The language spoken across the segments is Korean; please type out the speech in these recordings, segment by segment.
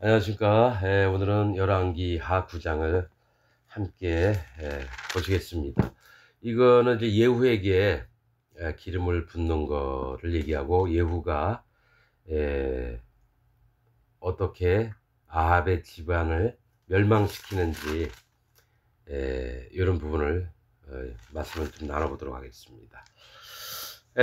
안녕하십니까. 오늘은 열왕기하 9장을 함께 보시겠습니다. 이거는 이제 예후에게 기름을 붓는 거를 얘기하고, 예후가 어떻게 아합의 집안을 멸망시키는지 이런 부분을 말씀을 좀 나눠보도록 하겠습니다.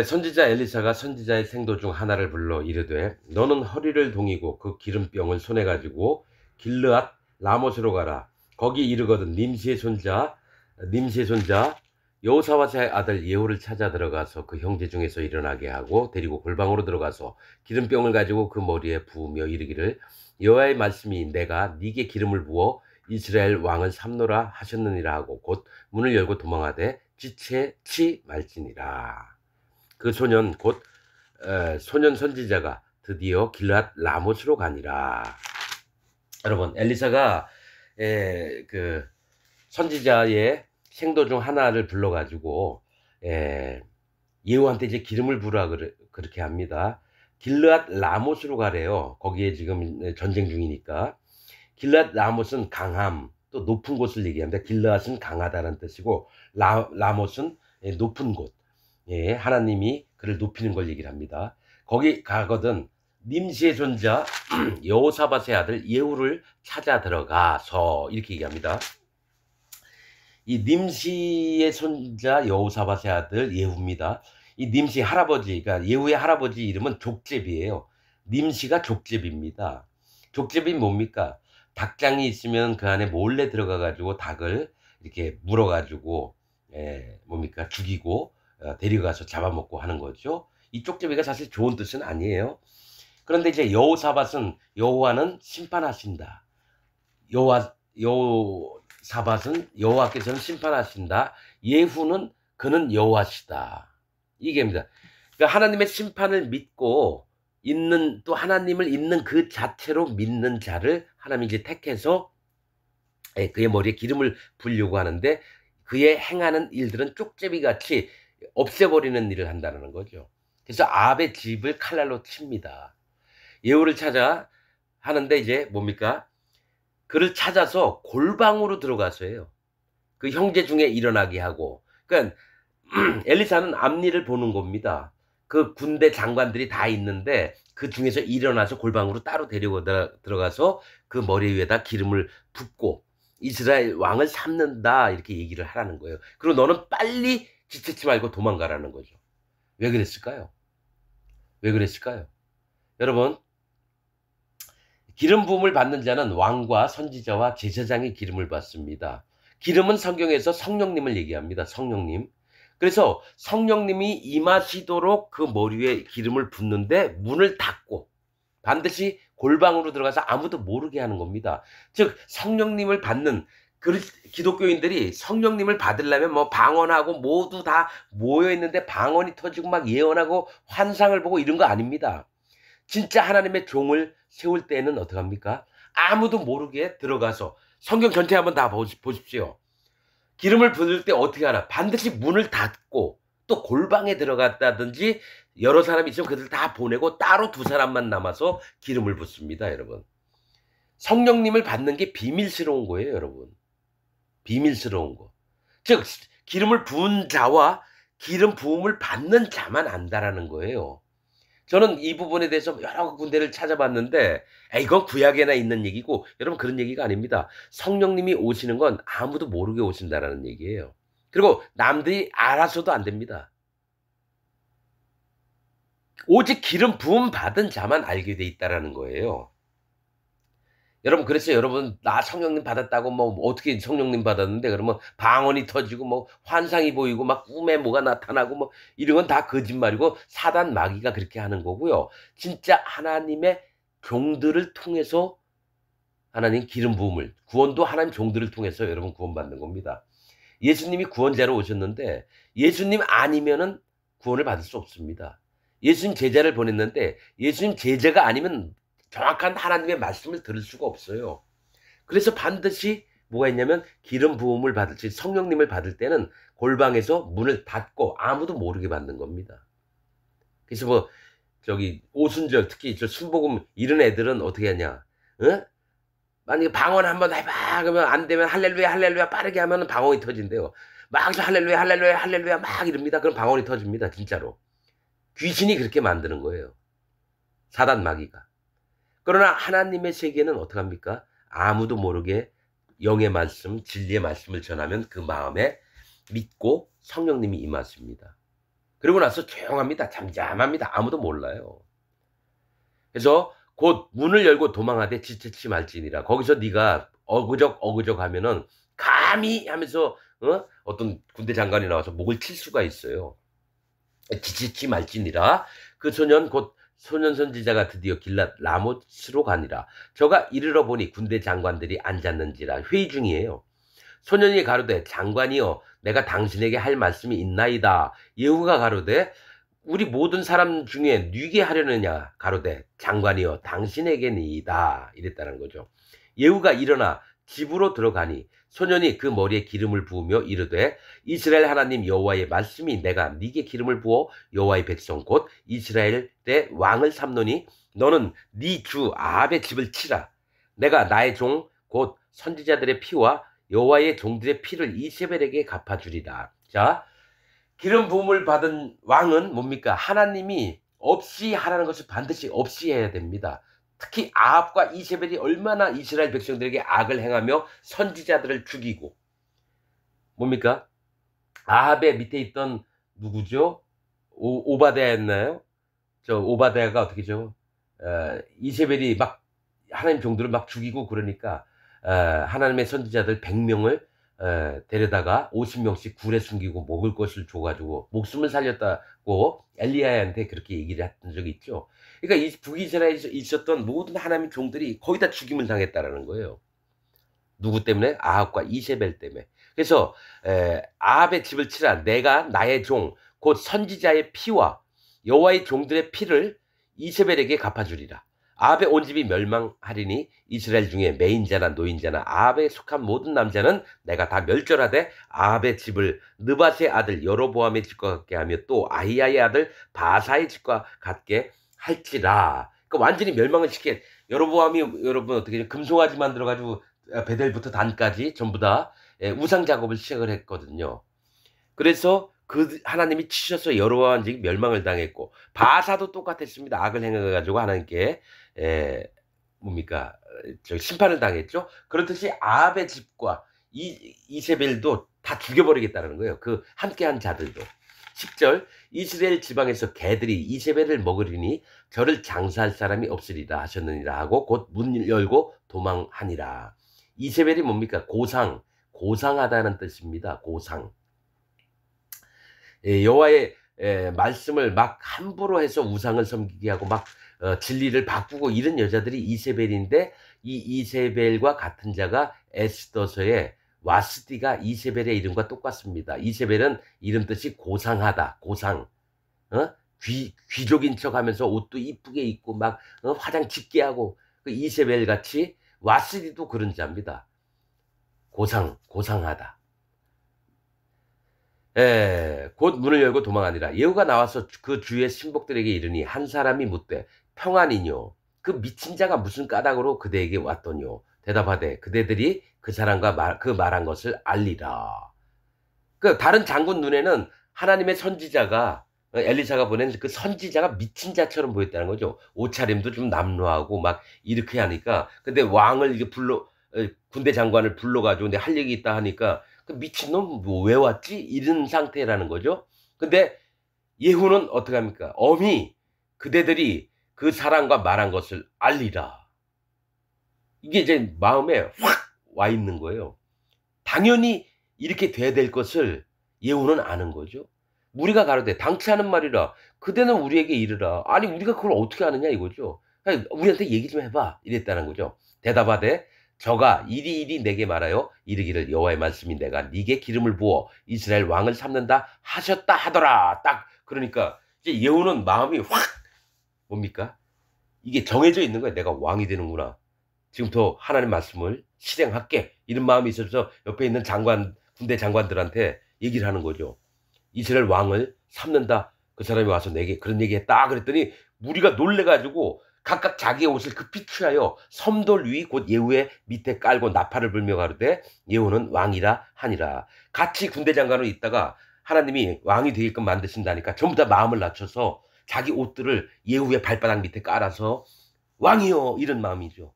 선지자 엘리사가 선지자의 생도 중 하나를 불러 이르되, 너는 허리를 동이고 그 기름병을 손에 가지고 길르앗 라못으로 가라. 거기 이르거든 님시의 손자 여호사밧의 아들 예후를 찾아 들어가서 그 형제 중에서 일어나게 하고 데리고 골방으로 들어가서 기름병을 가지고 그 머리에 부으며 이르기를, 여호와의 말씀이 내가 네게 기름을 부어 이스라엘 왕을 삼노라 하셨느니라 하고 곧 문을 열고 도망하되 지체치 말지니라. 그 소년 곧 소년 선지자가 드디어 길앗 라못으로 가니라. 여러분, 엘리사가 그 선지자의 생도 중 하나를 불러가지고 예후한테 이제 기름을 부으라 그렇게 합니다. 길앗 라못으로 가래요. 거기에 지금 전쟁 중이니까. 길앗 라못은 강함, 또 높은 곳을 얘기합니다. 길앗은 강하다는 뜻이고, 라못은 높은 곳. 하나님이 그를 높이는 걸 얘기를 합니다. 거기 가거든 님시의 손자 여호사밧의 아들 예후를 찾아 들어가서 이렇게 얘기합니다. 이 님시의 손자 여호사밧의 아들 예후입니다. 이 님시 할아버지, 그러니까 예후의 할아버지 이름은 족제비예요. 님시가 족제비입니다. 족제비 뭡니까? 닭장이 있으면 그 안에 몰래 들어가 가지고 닭을 이렇게 물어 가지고 뭡니까? 죽이고 데려가서 잡아먹고 하는 거죠. 이 쪽제비가 사실 좋은 뜻은 아니에요. 그런데 이제 여호사밧은, 여호와는 심판하신다. 여호사밧은 여호와께서는 심판하신다. 예후는 그는 여호와시다. 이게입니다. 그러니까 하나님의 심판을 믿고 있는, 또 하나님을 있는 그 자체로 믿는 자를 하나님이 이제 택해서 그의 머리에 기름을 부으려고 하는데, 그의 행하는 일들은 쪽제비같이 없애버리는 일을 한다는 거죠. 그래서 아합의 집을 칼날로 칩니다. 예후를 찾아 하는데 이제 뭡니까? 그를 찾아서 골방으로 들어가서 해요. 그 형제 중에 일어나게 하고. 그러니까 엘리사는 앞일을 보는 겁니다. 그 군대 장관들이 다 있는데 그 중에서 일어나서 골방으로 따로 데리고 들어가서 그 머리 위에다 기름을 붓고 이스라엘 왕을 삼는다, 이렇게 얘기를 하라는 거예요. 그리고 너는 빨리 지체치 말고 도망가라는 거죠. 왜 그랬을까요? 왜 그랬을까요? 여러분, 기름 부음을 받는 자는 왕과 선지자와 제사장의 기름을 받습니다. 기름은 성경에서 성령님을 얘기합니다. 성령님. 그래서 성령님이 임하시도록 그 머리 위에 기름을 붓는데 문을 닫고 반드시 골방으로 들어가서 아무도 모르게 하는 겁니다. 즉 성령님을 받는, 기독교인들이 성령님을 받으려면 뭐 방언하고 모두 다 모여 있는데 방언이 터지고 막 예언하고 환상을 보고 이런 거 아닙니다. 진짜 하나님의 종을 세울 때는 어떻게 합니까? 아무도 모르게 들어가서, 성경 전체 한번 다 보십시오. 기름을 부을 때 어떻게 하나? 반드시 문을 닫고 또 골방에 들어갔다든지 여러 사람이 있으면 그들 다 보내고 따로 두 사람만 남아서 기름을 붓습니다, 여러분. 성령님을 받는 게 비밀스러운 거예요, 여러분. 비밀스러운 거. 즉 기름을 부은 자와 기름 부음을 받는 자만 안다라는 거예요. 저는 이 부분에 대해서 여러 군데를 찾아봤는데 이건 구약에나 있는 얘기고, 여러분 그런 얘기가 아닙니다. 성령님이 오시는 건 아무도 모르게 오신다라는 얘기예요. 그리고 남들이 알아서도 안 됩니다. 오직 기름 부음 받은 자만 알게 돼 있다라는 거예요. 여러분, 그래서 여러분 나 성령님 받았다고 뭐 어떻게 성령님 받았는데 그러면 방언이 터지고 뭐 환상이 보이고 막 꿈에 뭐가 나타나고 뭐 이런 건 다 거짓말이고 사단 마귀가 그렇게 하는 거고요. 진짜 하나님의 종들을 통해서 하나님 기름 부음을, 구원도 하나님 종들을 통해서 여러분 구원받는 겁니다. 예수님이 구원자로 오셨는데 예수님 아니면은 구원을 받을 수 없습니다. 예수님 제자를 보냈는데 예수님 제자가 아니면 정확한 하나님의 말씀을 들을 수가 없어요. 그래서 반드시 뭐가 있냐면 기름 부음을 받을 때, 성령님을 받을 때는 골방에서 문을 닫고 아무도 모르게 받는 겁니다. 그래서 뭐 저기 오순절, 특히 저 순복음 이런 애들은 어떻게 하냐? 어? 만약에 방언 한번 해봐 그러면 안 되면 할렐루야 할렐루야 빠르게 하면 방언이 터진대요. 막 할렐루야 할렐루야 할렐루야 막 이럽니다. 그럼 방언이 터집니다. 진짜로. 귀신이 그렇게 만드는 거예요. 사단 마귀가. 그러나 하나님의 세계는 어떡합니까? 아무도 모르게 영의 말씀, 진리의 말씀을 전하면 그 마음에 믿고 성령님이 임하십니다. 그러고 나서 조용합니다. 잠잠합니다. 아무도 몰라요. 그래서 곧 문을 열고 도망하되 지체치 말지니라. 거기서 네가 어그적 하면은 감히 하면서 어떤 군대 장관이 나와서 목을 칠 수가 있어요. 지체치 말지니라. 그 소년 곧 소년 선지자가 드디어 길랏 라못으로 가니라. 저가 이르러 보니 군대 장관들이 앉았는지라. 회의 중이에요. 소년이 가로되 장관이여 내가 당신에게 할 말씀이 있나이다. 예후가 가로되 우리 모든 사람 중에 뉘게 하려느냐. 가로되 장관이여 당신에게니이다. 이랬다는 거죠. 예후가 일어나 집으로 들어가니 소년이 그 머리에 기름을 부으며 이르되 이스라엘 하나님 여호와의 말씀이 내가 네게 기름을 부어 여호와의 백성 곧 이스라엘의 왕을 삼노니 너는 네 주 아합의 집을 치라. 내가 나의 종 곧 선지자들의 피와 여호와의 종들의 피를 이세벨에게 갚아주리라. 자, 기름 부음을 받은 왕은 뭡니까? 하나님이 없이 하라는 것을 반드시 없이 해야 됩니다. 특히 아합과 이세벨이 얼마나 이스라엘 백성들에게 악을 행하며 선지자들을 죽이고 뭡니까? 아합의 밑에 있던 누구죠? 오바댜였나요? 저 오바댜가 어떻게죠? 이세벨이 막 하나님 종들을 막 죽이고 그러니까 하나님의 선지자들 100명을 데려다가 50명씩 굴에 숨기고 먹을 것을 줘가지고 목숨을 살렸다고 엘리야한테 그렇게 얘기를 했던 적이 있죠. 그러니까 이 북이스라엘에 있었던 모든 하나님의 종들이 거의 다 죽임을 당했다라는 거예요. 누구 때문에? 아합과 이세벨 때문에. 그래서 아합의 집을 치라. 내가 나의 종 곧 선지자의 피와 여호와의 종들의 피를 이세벨에게 갚아주리라. 아합의 온 집이 멸망하리니 이스라엘 중에 매인자나 노인자나 아합에 속한 모든 남자는 내가 다 멸절하되 아합의 집을 느밧의 아들 여로보암의 집과 같게 하며 또 아히야의 아들 바사의 집과 같게 할지라. 그러니까 완전히 멸망을 시킨 여로보암이 여러분 어떻게 금송아지 만들어가지고 베델부터 단까지 전부 다 우상 작업을 시작을 했거든요. 그래서 그 하나님이 치셔서 여로보암 집이 멸망을 당했고 바사도 똑같았습니다. 악을 행해가지고 하나님께 뭡니까 저 심판을 당했죠. 그렇듯이 아합의 집과 이세벨도 다 죽여버리겠다는 거예요. 그 함께한 자들도. 10절 이스라엘 지방에서 개들이 이세벨을 먹으리니 저를 장사할 사람이 없으리라 하셨느니라 하고 곧 문 열고 도망하니라. 이세벨이 뭡니까? 고상하다는 뜻입니다. 고상. 여호와의 말씀을 막 함부로 해서 우상을 섬기게 하고 막 진리를 바꾸고 이런 여자들이 이세벨인데 이 이세벨과 같은 자가 에스더서의 와스디가 이세벨의 이름과 똑같습니다. 이세벨은 이름 뜻이 고상하다. 고상. 귀족인 척하면서 옷도 이쁘게 입고 막 화장 짙게 하고 그 이세벨 같이 와스디도 그런 자입니다. 고상하다. 곧 문을 열고 도망하니라. 예후가 나와서 그 주의 신복들에게 이르니 한 사람이 묻되 평안이뇨. 그 미친 자가 무슨 까닭으로 그대에게 왔더뇨. 대답하되 그대들이 그 사람과 그 말한 것을 알리라. 그 다른 장군 눈에는 하나님의 선지자가 엘리사가 보낸 그 선지자가 미친 자처럼 보였다는 거죠. 옷차림도 좀 남루하고 막 이렇게 하니까. 근데 왕을 이게 군대 장관을 불러가지고 근데 할 얘기 있다 하니까 그 미친놈 뭐 왜 왔지? 이런 상태라는 거죠. 근데 예후는 어떻게 합니까? 엄히 그대들이 그 사람과 말한 것을 알리라. 이게 이제 마음에 확 와 있는 거예요. 당연히 이렇게 돼야 될 것을 예후는 아는 거죠. 우리가 가로되 당치 않은 말이라. 그대는 우리에게 이르라. 아니 우리가 그걸 어떻게 아느냐 이거죠. 우리한테 얘기 좀 해봐. 이랬다는 거죠. 대답하되 저가 이리 내게 말하여 이르기를 여호와의 말씀이 내가 네게 기름을 부어 이스라엘 왕을 삼는다 하셨다 하더라. 딱 그러니까 이제 예후는 마음이 확 뭡니까? 이게 정해져 있는 거야. 내가 왕이 되는구나. 지금부터 하나님 말씀을 실행할게. 이런 마음이 있어서 옆에 있는 군대 장관들한테 얘기를 하는 거죠. 이스라엘 왕을 삼는다. 그 사람이 와서 내게 그런 얘기 했다. 그랬더니 무리가 놀래가지고 각각 자기의 옷을 급히 취하여 섬돌 위 곧 예후의 밑에 깔고 나팔을 불며 가로되 예후는 왕이라 하니라. 같이 군대 장관으로 있다가 하나님이 왕이 되게끔 만드신다니까 전부 다 마음을 낮춰서 자기 옷들을 예후의 발바닥 밑에 깔아서 왕이요 이런 마음이죠.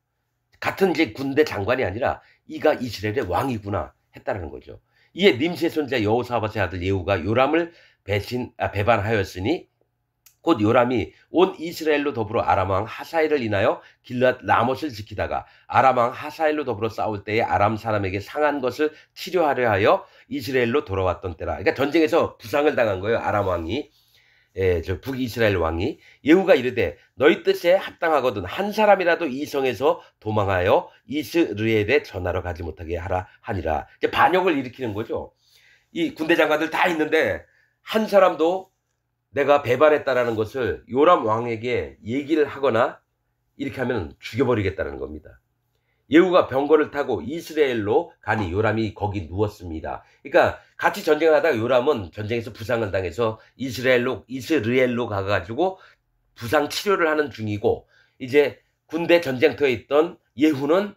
같은 이제 군대 장관이 아니라 이가 이스라엘의 왕이구나 했다는 거죠. 이에 님시의 손자 여호사밧의 아들 예후가 요람을 배반하였으니 곧 요람이 온 이스라엘로 더불어 아람 왕 하사엘을 인하여 길앗 라못을 지키다가 아람 왕 하사엘로 더불어 싸울 때에 아람 사람에게 상한 것을 치료하려 하여 이스라엘로 돌아왔던 때라. 그러니까 전쟁에서 부상을 당한 거예요. 아람 왕이. 저 북이스라엘 왕이. 예후가 이르되 너희 뜻에 합당하거든 한 사람이라도 이 성에서 도망하여 이스라엘에 전하러 가지 못하게 하라 하니라. 이제 반역을 일으키는 거죠. 이 군대 장관들 다 있는데 한 사람도 내가 배반했다라는 것을 요람 왕에게 얘기를 하거나 이렇게 하면 죽여버리겠다는 겁니다. 예후가 병거를 타고 이스라엘로 가니 요람이 거기 누웠습니다. 그러니까 같이 전쟁을 하다가 요람은 전쟁에서 부상을 당해서 이스라엘로 가가지고 부상 치료를 하는 중이고, 이제 군대 전쟁터에 있던 예후는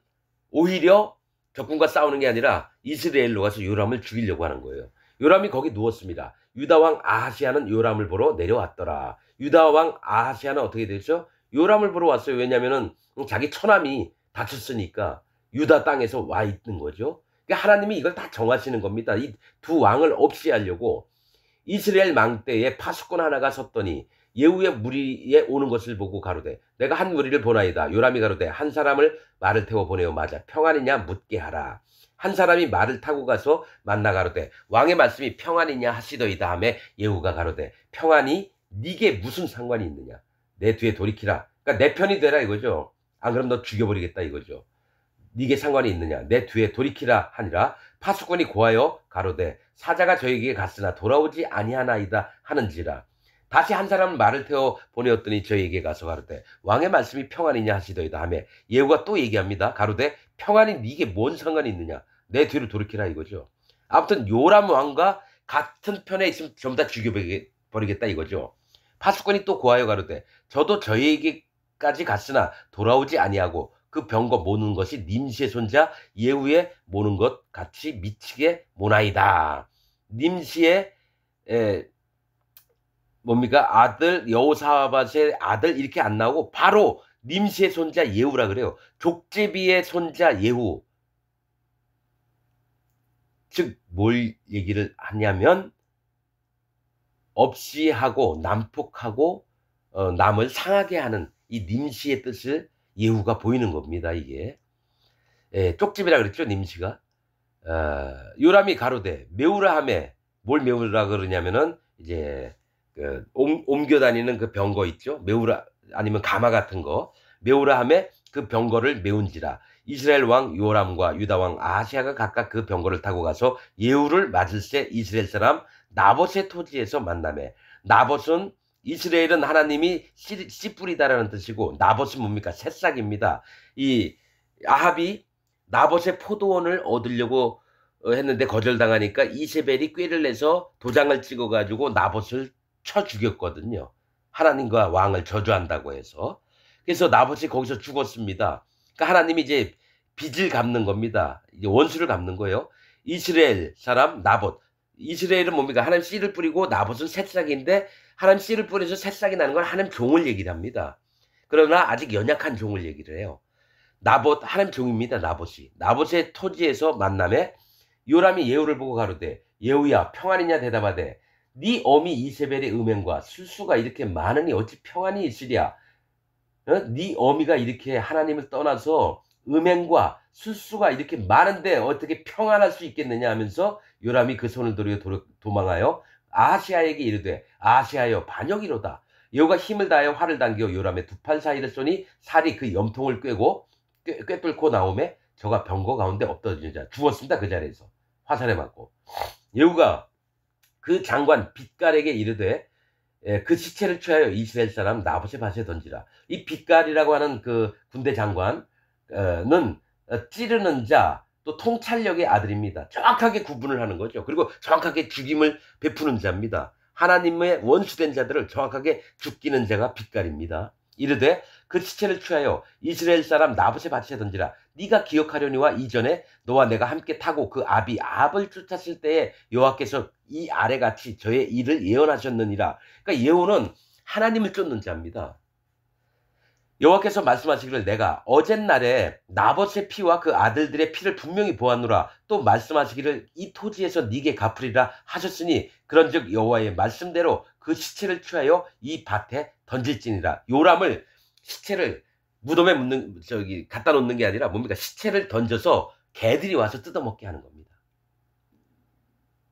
오히려 적군과 싸우는 게 아니라 이스라엘로 가서 요람을 죽이려고 하는 거예요. 요람이 거기 누웠습니다. 유다왕 아하시아는 요람을 보러 내려왔더라. 유다왕 아하시아는 어떻게 되죠? 요람을 보러 왔어요. 왜냐면은 자기 처남이 다쳤으니까 유다 땅에서 와 있는 거죠. 그러니까 하나님이 이걸 다 정하시는 겁니다. 이 두 왕을 없이 하려고. 이스라엘 망대에 파수꾼 하나가 섰더니 예후의 무리에 오는 것을 보고 가로되 내가 한 무리를 보나이다. 요람이 가로되 한 사람을 말을 태워 보내어 맞아 평안이냐 묻게 하라. 한 사람이 말을 타고 가서 만나 가로되 왕의 말씀이 평안이냐 하시더이다 하매 예후가 가로되 평안이 네게 무슨 상관이 있느냐. 내 뒤에 돌이키라. 그러니까 내 편이 되라 이거죠. 안 그럼 너 죽여버리겠다 이거죠. 네게 상관이 있느냐. 내 뒤에 돌이키라 하니라. 파수꾼이 고하여 가로되 사자가 저에게 갔으나 돌아오지 아니하나이다 하는지라. 다시 한 사람은 말을 태워 보내었더니 저에게 가서 가로되 왕의 말씀이 평안이냐 하시더이다 하며 예후가 또 얘기합니다. 가로되 평안이 네게 뭔 상관이 있느냐. 내 뒤로 돌이키라 이거죠. 아무튼 요람 왕과 같은 편에 있으면 전부 다 죽여버리겠다 이거죠. 파수꾼이 또 고하여 가로되 저도 저에게까지 갔으나 돌아오지 아니하고 그 병거 모는 것이 님시의 손자 예후의 모는 것 같이 미치게 모나이다. 님시의 뭡니까? 아들 여호사밧의 아들 이렇게 안 나오고 바로 님시의 손자 예후라 그래요. 족제비의 손자 예후. 즉 뭘 얘기를 하냐면 없이 하고 난폭하고 남을 상하게 하는 이 님시의 뜻을 예후가 보이는 겁니다. 이게 쪽집이라 그랬죠. 님시가. 요람이 가로되 메우라 하매 뭘 메우라 그러냐면은 이제 옮겨 다니는 그 병거 있죠. 메우라 아니면 가마 같은 거 메우라 하매 그 병거를 메운지라. 이스라엘 왕 요람과 유다 왕 아하시아가 각각 그 병거를 타고 가서 예후를 맞을새 이스라엘 사람 나봇의 토지에서 만나매. 나봇은 이스라엘은 하나님이 씨 뿌리다라는 뜻이고 나봇은 뭡니까? 새싹입니다. 이 아합이 나봇의 포도원을 얻으려고 했는데 거절당하니까 이세벨이 꾀를 내서 도장을 찍어가지고 나봇을 쳐 죽였거든요. 하나님과 왕을 저주한다고 해서. 그래서 나봇이 거기서 죽었습니다. 그러니까 하나님이 이제 빚을 갚는 겁니다. 이제 원수를 갚는 거예요. 이스라엘 사람 나봇. 이스라엘은 뭡니까? 하나님 씨를 뿌리고 나봇은 새싹인데 하나님 씨를 뿌려서 새싹이 나는 건 하나님 종을 얘기를 합니다. 그러나 아직 연약한 종을 얘기를 해요. 나봇 하나님 종입니다. 나봇이. 나봇의 토지에서 만남에 요람이 예후를 보고 가로되 예후야 평안이냐 대답하되 네 어미 이세벨의 음행과 술수가 이렇게 많으니 어찌 평안이 있으랴. 네 어미가 이렇게 하나님을 떠나서 음행과 술수가 이렇게 많은데 어떻게 평안할 수 있겠느냐 하면서 요람이 그 손을 들여 도망하여 아하시아에게 이르되 아하시아여 반역이로다. 예후가 힘을 다하여 활을 당겨 요람의 두 팔 사이를 쏘니 살이 그 염통을 꿰뚫고 나오매 저가 병거 가운데 엎어지자 죽었습니다. 그 자리에서 화살에 맞고. 예후가 그 장관 빛깔에게 이르되 그 시체를 취하여 이스라엘 사람 나봇의 밭에 던지라. 이 빛깔이라고 하는 그 군대 장관은 찌르는 자 또 통찰력의 아들입니다. 정확하게 구분을 하는 거죠. 그리고 정확하게 죽임을 베푸는 자입니다. 하나님의 원수된 자들을 정확하게 죽이는 자가 빛깔입니다. 이르되 그 시체를 취하여 이스라엘 사람 나봇에 바치에 던지라. 네가 기억하려니와 이전에 너와 내가 함께 타고 그 아비 아합을 쫓았을 때에 여호와께서 이 아래같이 저의 일을 예언하셨느니라. 그러니까 예언은 하나님을 쫓는 자입니다. 여호와께서 말씀하시기를 내가 어젯날에 나봇의 피와 그 아들들의 피를 분명히 보았노라. 또 말씀하시기를 이 토지에서 네게 갚으리라 하셨으니 그런즉 여호와의 말씀대로 그 시체를 취하여 이 밭에 던질지니라. 요람을 시체를 무덤에 갖다 놓는 게 아니라 뭡니까? 시체를 던져서 개들이 와서 뜯어먹게 하는 겁니다.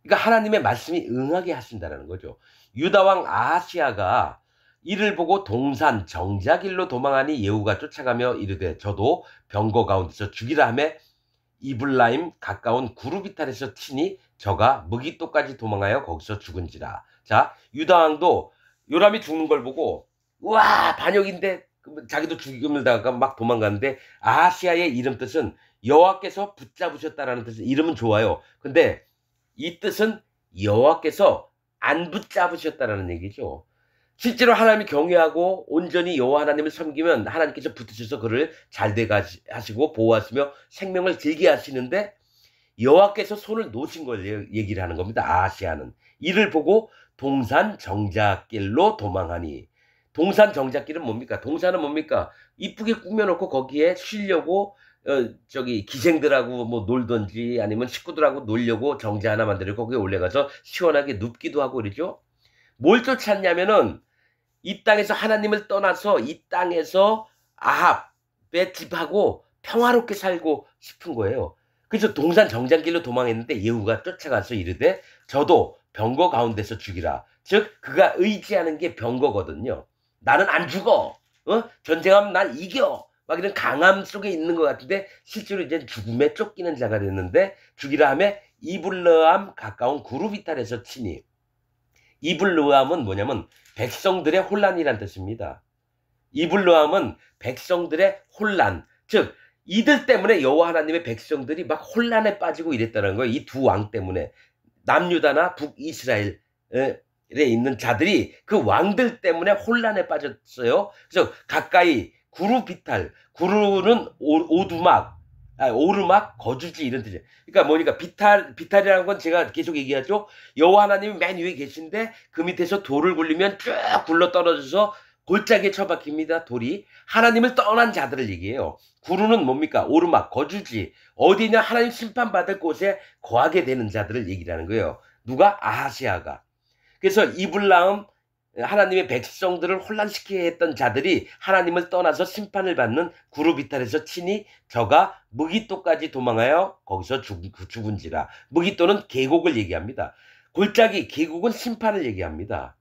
그러니까 하나님의 말씀이 응하게 하신다는 거죠. 유다왕 아하시아가 이를 보고 동산 정자길로 도망하니 예후가 쫓아가며 이르되 저도 병거 가운데서 죽이라 하매 이블라임 가까운 구르비탈에서 치니 저가 무기토까지 도망하여 거기서 죽은지라. 자, 유다왕도 요람이 죽는 걸 보고 우와 반역인데 자기도 죽임을 당하고 막 도망가는데 아하시아의 이름 뜻은 여호와께서 붙잡으셨다라는 뜻. 이름은 좋아요. 근데 이 뜻은 여호와께서 안 붙잡으셨다라는 얘기죠. 실제로 하나님이 경외하고 온전히 여호와 하나님을 섬기면 하나님께서 붙으셔서 그를 잘되게 하시고 보호하시며 생명을 길게 하시는데 여호와께서 손을 놓으신 걸 얘기를 하는 겁니다. 아하시아는. 이를 보고 동산 정자길로 도망하니. 동산 정자길은 뭡니까? 동산은 뭡니까? 이쁘게 꾸며놓고 거기에 쉬려고 기생들하고 뭐 놀던지 아니면 식구들하고 놀려고 정자 하나 만들고 거기에 올라가서 시원하게 눕기도 하고 그러죠. 뭘 쫓았냐면은 이 땅에서 하나님을 떠나서 이 땅에서 아합의 집하고 평화롭게 살고 싶은 거예요. 그래서 동산 정장길로 도망했는데 예후가 쫓아가서 이르되 저도 병거 가운데서 죽이라. 즉 그가 의지하는 게 병거거든요. 나는 안 죽어. 전쟁하면 난 이겨. 막 이런 강함 속에 있는 것 같은데 실제로 이제 죽음에 쫓기는 자가 됐는데 죽이라 하며 이블르암 가까운 구르비탈에서 치니. 이블르암은 뭐냐면 백성들의 혼란이란 뜻입니다. 이블르암은 백성들의 혼란, 즉 이들 때문에 여호와 하나님의 백성들이 막 혼란에 빠지고 이랬다는 거예요. 이 두 왕 때문에 남유다나 북이스라엘에 있는 자들이 그 왕들 때문에 혼란에 빠졌어요. 그래서 가까이 구르비탈, 구르는 오두막, 오르막, 거주지 이런 뜻이에요. 그러니까 뭐니까 비탈이라는 건 제가 계속 얘기하죠. 여호와 하나님이 맨 위에 계신데 그 밑에서 돌을 굴리면 쭉 굴러 떨어져서 골짜기에 처박힙니다. 돌이. 하나님을 떠난 자들을 얘기해요. 구르는 뭡니까? 오르막, 거주지. 어디냐? 하나님 심판받을 곳에 거하게 되는 자들을 얘기를 하는 거예요. 누가? 아하시아가. 그래서 이블라음, 하나님의 백성들을 혼란시키게 했던 자들이 하나님을 떠나서 심판을 받는 구르비탈에서 치니 저가 무기토까지 도망하여 거기서 죽은지라. 무기토는 계곡을 얘기합니다. 골짜기, 계곡은 심판을 얘기합니다.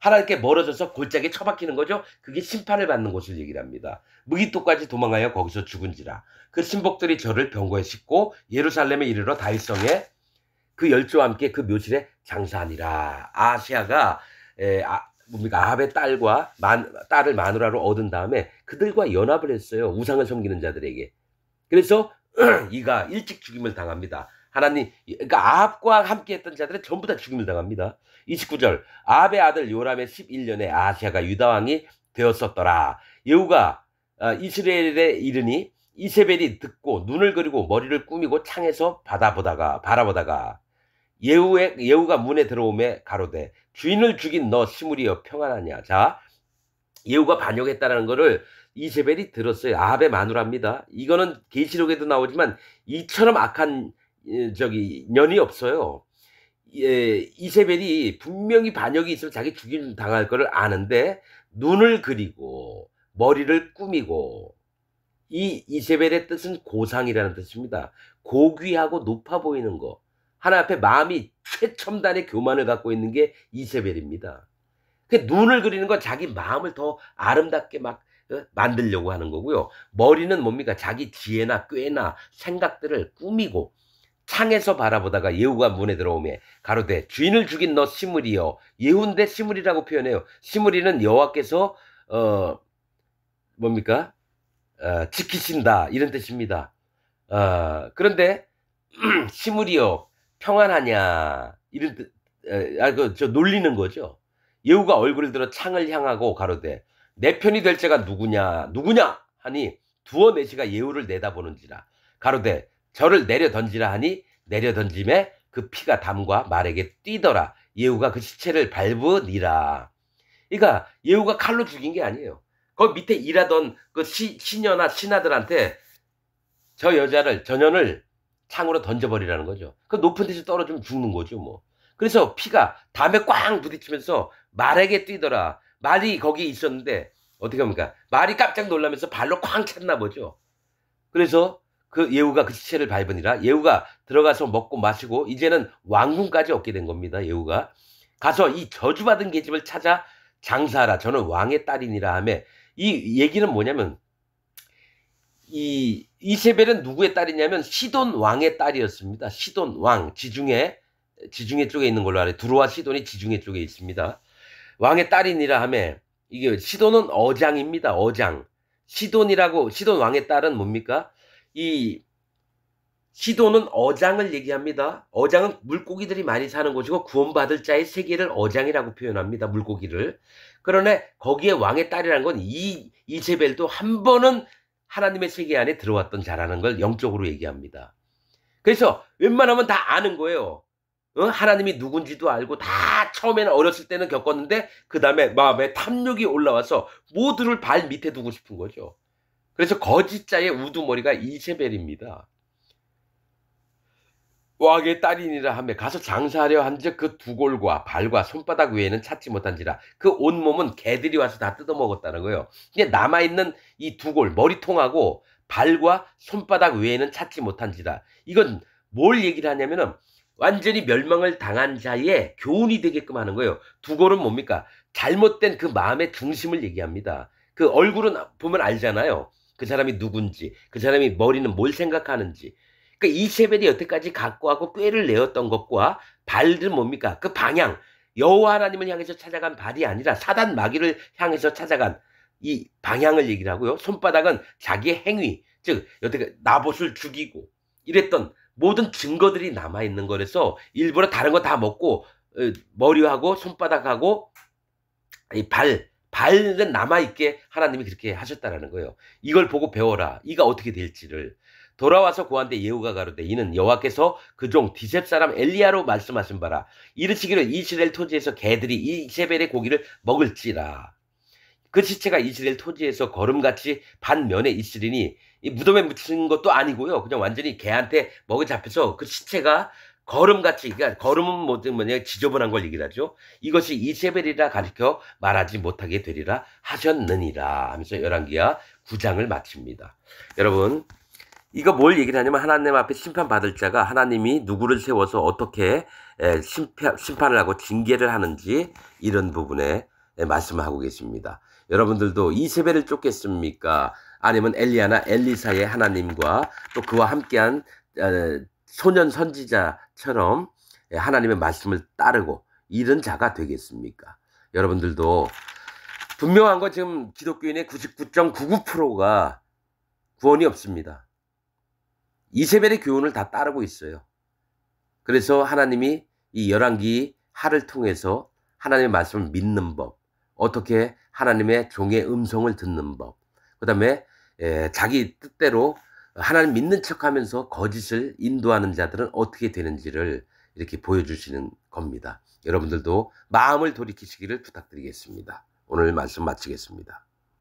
하나님께 멀어져서 골짜기에 처박히는 거죠. 그게 심판을 받는 곳을 얘기를 합니다. 무기토까지 도망하여 거기서 죽은지라. 그 신복들이 저를 병거에 싣고 예루살렘에 이르러 다윗성에 그 10조와 함께 그 묘실에 장사하니라. 아하시아가 뭡니까? 아합의 딸을 마누라로 얻은 다음에 그들과 연합을 했어요. 우상을 섬기는 자들에게. 그래서 이가 일찍 죽임을 당합니다. 그러니까 아합과 함께 했던 자들은 전부 다 죽임을 당합니다. 29절 아합의 아들 요람의 11년에 아하시아가 유다왕이 되었었더라. 예후가 이스라엘에 이르니 이세벨이 듣고 눈을 그리고 머리를 꾸미고 창에서 바라보다가 예후가 문에 들어오매 가로되 주인을 죽인 너 시므리여 평안하냐. 자, 예후가 반역했다는 거를 이세벨이 들었어요. 아합의 마누라입니다. 이거는 계시록에도 나오지만 이처럼 악한 년이 없어요. 이세벨이 분명히 반역이 있으면 자기 죽임 당할 거를 아는데 눈을 그리고 머리를 꾸미고, 이 이세벨의 뜻은 고상이라는 뜻입니다. 고귀하고 높아 보이는 거. 하나님 앞에 마음이 최첨단의 교만을 갖고 있는 게 이세벨입니다. 그 눈을 그리는 건 자기 마음을 더 아름답게 막 만들려고 하는 거고요. 머리는 뭡니까? 자기 지혜나 꾀나 생각들을 꾸미고 창에서 바라보다가 예후가 문에 들어오매 가로되 주인을 죽인 너 시므리여. 예후인데 시므리라고 표현해요. 시므리는 여호와께서 뭡니까? 지키신다 이런 뜻입니다. 그런데 시므리여 평안하냐 이런 뜻, 놀리는 거죠. 예후가 얼굴을 들어 창을 향하고 가로되 내 편이 될 자가 누구냐 누구냐 하니 두어 내시가 예후를 내다보는지라. 가로되 저를 내려 던지라 하니 내려 던짐에 그 피가 담과 말에게 뛰더라. 예후가 그 시체를 밟으니라. 그러니까 예후가 칼로 죽인 게 아니에요. 거기 밑에 일하던 그 시녀나 신하들한테 저 여자를, 저 년을 창으로 던져버리라는 거죠. 그 높은 데서 떨어지면 죽는 거죠, 뭐. 그래서 피가 담에 꽝 부딪히면서 말에게 뛰더라. 말이 거기 있었는데 어떻게 합니까? 말이 깜짝 놀라면서 발로 쾅 찼나 보죠. 그래서 그 예후가 그 시체를 밟으니라. 예후가 들어가서 먹고 마시고 이제는 왕궁까지 얻게 된 겁니다. 예후가 가서 이 저주받은 계집을 찾아 장사하라. 저는 왕의 딸이니라 하며, 이 얘기는 뭐냐면 이 이세벨은 누구의 딸이냐면 시돈 왕의 딸이었습니다. 시돈 왕, 지중해 쪽에 있는 걸로 알아요. 두로와 시돈이 지중해 쪽에 있습니다. 왕의 딸이니라 하며, 이게 시돈은 어장입니다. 어장. 시돈 왕의 딸은 뭡니까? 이 시돈은 어장을 얘기합니다. 어장은 물고기들이 많이 사는 곳이고 구원받을 자의 세계를 어장이라고 표현합니다. 물고기를. 그러나 거기에 왕의 딸이라는 건 이세벨도 한 번은 하나님의 세계 안에 들어왔던 자라는 걸 영적으로 얘기합니다. 그래서 웬만하면 다 아는 거예요. 하나님이 누군지도 알고 다 처음에는 어렸을 때는 겪었는데 그 다음에 마음에 탐욕이 올라와서 모두를 발 밑에 두고 싶은 거죠. 그래서 거짓자의 우두머리가 이세벨입니다. 왕의 딸이니라 하며 가서 장사하려 한즉 그 두골과 발과 손바닥 외에는 찾지 못한지라. 그 온몸은 개들이 와서 다 뜯어먹었다는 거예요. 이제 남아있는 이 두골, 머리통하고 발과 손바닥 외에는 찾지 못한지라. 이건 뭘 얘기를 하냐면은 완전히 멸망을 당한 자의 교훈이 되게끔 하는 거예요. 두골은 뭡니까? 잘못된 그 마음의 중심을 얘기합니다. 그 얼굴은 보면 알잖아요. 그 사람이 누군지, 그 사람이 머리는 뭘 생각하는지. 그러니까 이세벨이 여태까지 갖고 하고 꾀를 내었던 것과 발은 뭡니까? 그 방향, 여호와 하나님을 향해서 찾아간 발이 아니라 사단 마귀를 향해서 찾아간 이 방향을 얘기를 하고요. 손바닥은 자기의 행위, 즉 여태까지 나봇을 죽이고 이랬던 모든 증거들이 남아있는 거라서 일부러 다른 거 다 먹고 머리하고 손바닥하고 이 발은 남아있게 하나님이 그렇게 하셨다라는 거예요. 이걸 보고 배워라. 이가 어떻게 될지를. 돌아와서 고한테 예후가 가로되 이는 여호와께서 그 종 디셉 사람 엘리야로 말씀하신 바라. 이르시기를 이스라엘 토지에서 개들이 이세벨의 고기를 먹을지라. 그 시체가 이스라엘 토지에서 걸음같이 반면에 있으리니, 이 무덤에 묻힌 것도 아니고요. 그냥 완전히 개한테 먹이 잡혀서 그 시체가 걸음같이, 그러니까 걸음은 뭐냐 지저분한 걸 얘기를 하죠. 이것이 이세벨이라 가르쳐 말하지 못하게 되리라 하셨느니라 하면서 열왕기하 9장을 마칩니다. 여러분, 이거 뭘 얘기를 하냐면 하나님 앞에 심판받을 자가 하나님이 누구를 세워서 어떻게 심판을 하고 징계를 하는지 이런 부분에 말씀을 하고 계십니다. 여러분들도 이세벨을 쫓겠습니까? 아니면 엘리야나 엘리사의 하나님과 또 그와 함께한 소년 선지자처럼 하나님의 말씀을 따르고 이런 자가 되겠습니까? 여러분들도 분명한 건 지금 기독교인의 99.99%가 구원이 없습니다. 이세벨의 교훈을 다 따르고 있어요. 그래서 하나님이 이 열왕기 하를 통해서 하나님의 말씀을 믿는 법, 어떻게 하나님의 종의 음성을 듣는 법, 그 다음에 자기 뜻대로 하나님 믿는 척하면서 거짓을 인도하는 자들은 어떻게 되는지를 이렇게 보여주시는 겁니다. 여러분들도 마음을 돌이키시기를 부탁드리겠습니다. 오늘 말씀 마치겠습니다.